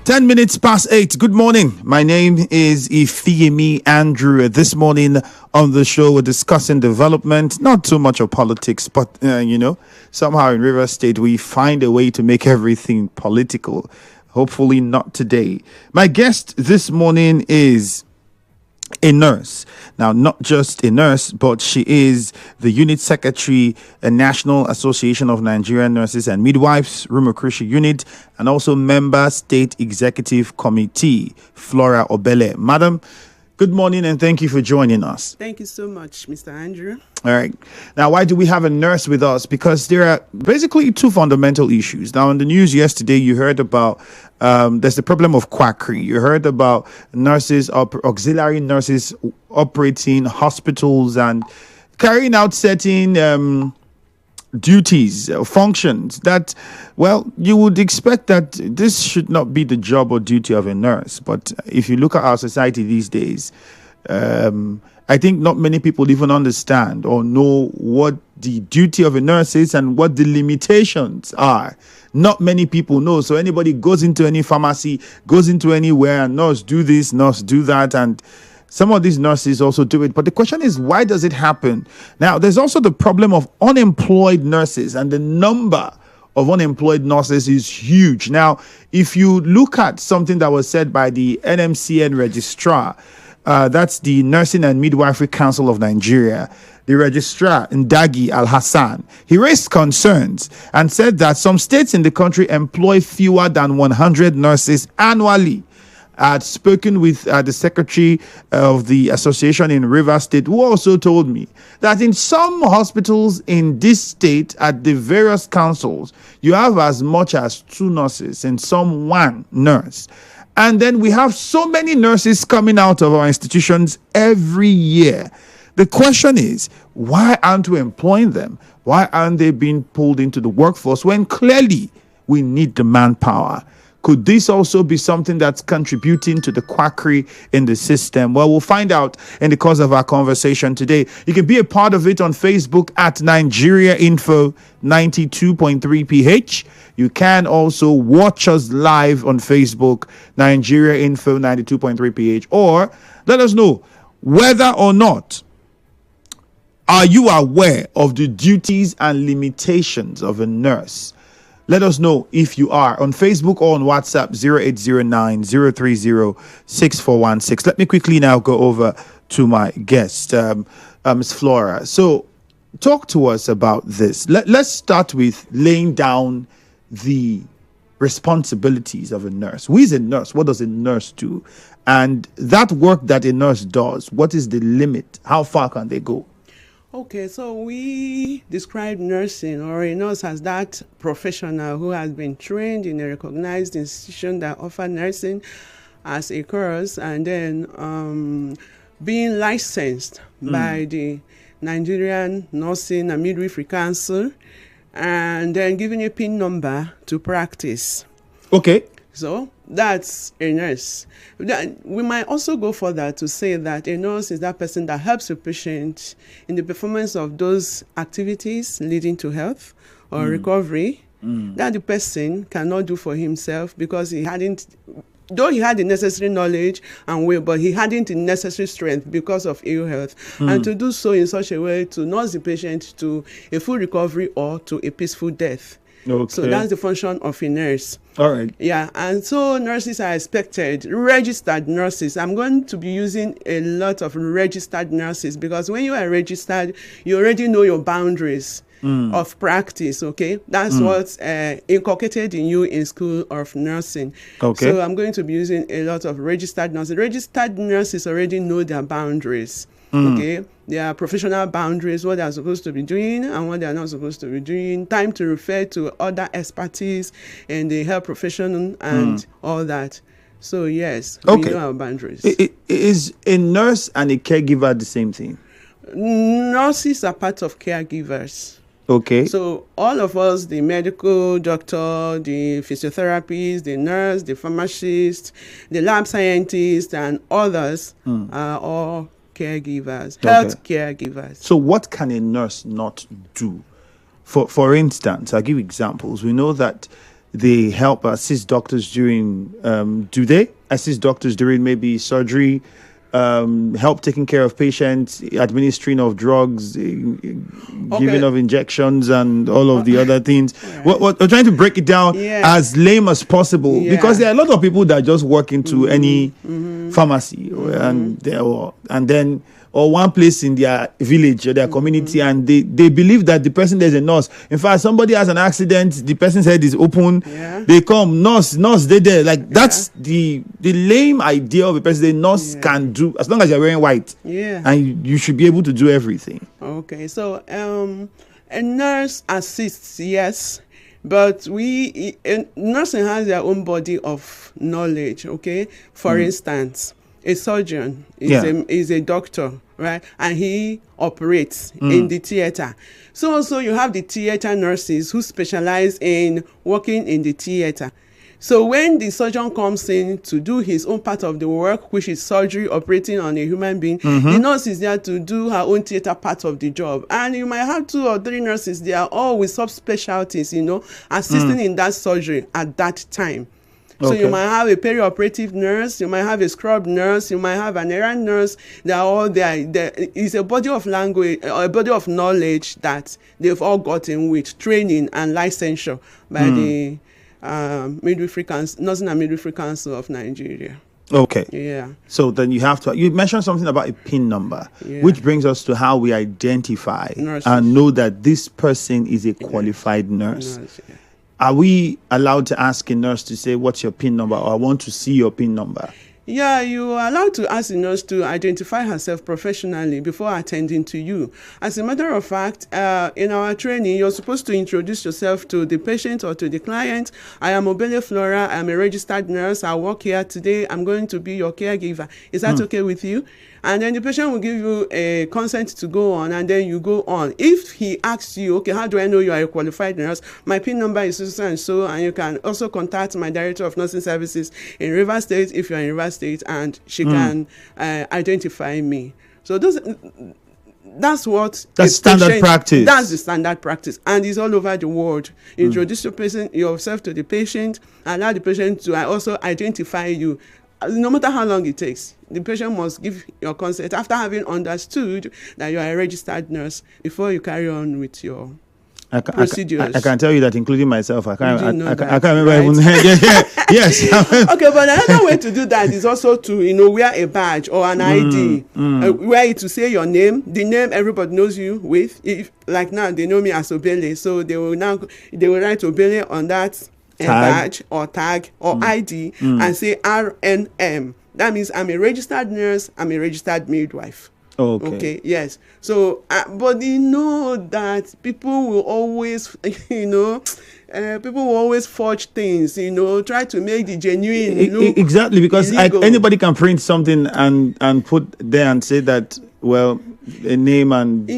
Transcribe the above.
10 minutes past 8. Good morning. My name is Ifeyemi Andrew. This morning on the show, we're discussing development, not too much of politics, but, somehow in River State, we find a way to make everything political. Hopefully not today. My guest this morning is a nurse. Now, not just a nurse, but she is the unit secretary, a National Association of Nigerian Nurses and Midwives, Rumukrushi unit, and also member state executive committee, Flora Obele. Madam, good morning and thank you for joining us. Thank you so much, Mr. Andrew. All right. Now, why do we have a nurse with us? Because there are basically two fundamental issues. Now, in the news yesterday, you heard about there's the problem of quackery. You heard about nurses, auxiliary nurses operating hospitals and carrying out certain duties, functions that, well, you would expect that this should not be the job or duty of a nurse. But if you look at our society these days, I think not many people even understand or know what the duty of a nurse is and what the limitations are. Not many people know. So anybody goes into any pharmacy, goes into anywhere, and nurse do this, nurse do that, and some of these nurses also do it. But the question is, why does it happen? Now, there's also the problem of unemployed nurses, and the number of unemployed nurses is huge. Now, if you look at something that was said by the NMCN registrar, that's the Nursing and Midwifery Council of Nigeria, the registrar, Ndagi Al-Hassan, he raised concerns and said that some states in the country employ fewer than 100 nurses annually. I had spoken with the secretary of the association in River State, who also told me that in some hospitals in this state, at the various councils, you have as much as 2 nurses and some 1 nurse. And then we have so many nurses coming out of our institutions every year. The question is, why aren't we employing them? Why aren't they being pulled into the workforce when clearly we need the manpower? Could this also be something that's contributing to the quackery in the system? Well, we'll find out in the course of our conversation today. You can be a part of it on Facebook at Nigeria Info 92.3 PH. You can also watch us live on Facebook, Nigeria Info 92.3 PH, or let us know whether or not are you aware of the duties and limitations of a nurse. Let us know if you are on Facebook or on WhatsApp 0809-030-6416. Let me quickly now go over to my guest, Ms. Flora. So talk to us about this. Let's start with laying down the responsibilities of a nurse. Who is a nurse? What does a nurse do? And that work that a nurse does, what is the limit? How far can they go? Okay, so we describe nursing or a nurse as that professional who has been trained in a recognized institution that offer nursing as a course, and then being licensed by the Nigerian Nursing and Midwifery Council, and then given a PIN number to practice. Okay. So that's a nurse. We might also go further to say that a nurse is that person that helps the patient in the performance of those activities leading to health or recovery that the person cannot do for himself because he hadn't, though he had the necessary knowledge and will, but he hadn't the necessary strength because of ill health. And to do so in such a way to nurse the patient to a full recovery or to a peaceful death. Okay. So that's the function of a nurse. All right. Yeah, and so nurses are expected, registered nurses. I'm going to be using a lot of registered nurses because when you are registered, you already know your boundaries of practice, okay? That's what's inculcated in you in School of Nursing. Okay. So I'm going to be using a lot of registered nurses. Registered nurses already know their boundaries. Okay, there are professional boundaries, what they are supposed to be doing and what they are not supposed to be doing, time to refer to other expertise in the health profession and all that. So yes, we know our boundaries. Is a nurse and a caregiver the same thing? Nurses are part of caregivers. Okay. So all of us, the medical doctor, the physiotherapist, the nurse, the pharmacist, the lab scientist, and others are all caregivers, health caregivers. So what can a nurse not do? For instance, I'll give examples. We know that they help assist doctors during, do they assist doctors during maybe surgery, help taking care of patients, administering of drugs, giving of injections, and all of the other things? Right. We're trying to break it down as lame as possible, because there are a lot of people that just walk into any pharmacy and then or one place in their village or their community, and they believe that the person there's a nurse. In fact, somebody has an accident, the person's head is open, they come, nurse, they there. Like, that's the lame idea of a person. The nurse can do, as long as you're wearing white, and you should be able to do everything. Okay, so a nurse assists, yes, but nursing has their own body of knowledge. Okay, for instance, a surgeon is a doctor, right? And he operates in the theater. So also you have the theater nurses who specialize in working in the theater. So when the surgeon comes in to do his own part of the work, which is surgery, operating on a human being, the nurse is there to do her own theater part of the job. And you might have 2 or 3 nurses, they are all with subspecialties, assisting in that surgery at that time. So you might have a perioperative nurse, you might have a scrub nurse, you might have an errand nurse. They're all there. There is a body of language, or a body of knowledge that they've all gotten with training and licensure by the Nursing and Midwifery Council of Nigeria. Okay. Yeah. So then you mentioned something about a PIN number, which brings us to how we identify nurses and know that this person is a qualified nurse. Are we allowed to ask a nurse to say, what's your PIN number, or I want to see your PIN number? Yeah, you are allowed to ask the nurse to identify herself professionally before attending to you. As a matter of fact, in our training, you're supposed to introduce yourself to the patient or to the client. I am Obele Flora. I'm a registered nurse. I work here today. I'm going to be your caregiver. Is that okay with you? And then the patient will give you a consent to go on, and then you go on. If he asks you, okay, how do I know you are a qualified nurse? My PIN number is so and so, and you can also contact my director of nursing services in Rivers State if you're in Rivers State, and she can identify me. So that's standard practice. That's the standard practice, and it's all over the world. Introduce yourself to the patient, allow the patient to also identify you. No matter how long it takes, the patient must give your consent after having understood that you are a registered nurse before you carry on with your procedures. I can tell you that, including myself, I can't remember, right? even. Yes. Okay, but another way to do that is also to wear a badge or an ID, where it will say your name, the name everybody knows you with. If like now they know me as Obele, so they will write Obele on that badge or tag or ID and say NANNM. That means I'm a registered nurse, I'm a registered midwife. Okay, yes. So, but that people will always, people will always forge things, try to make the genuine look exactly, because anybody can print something and put there and say that, well, a name and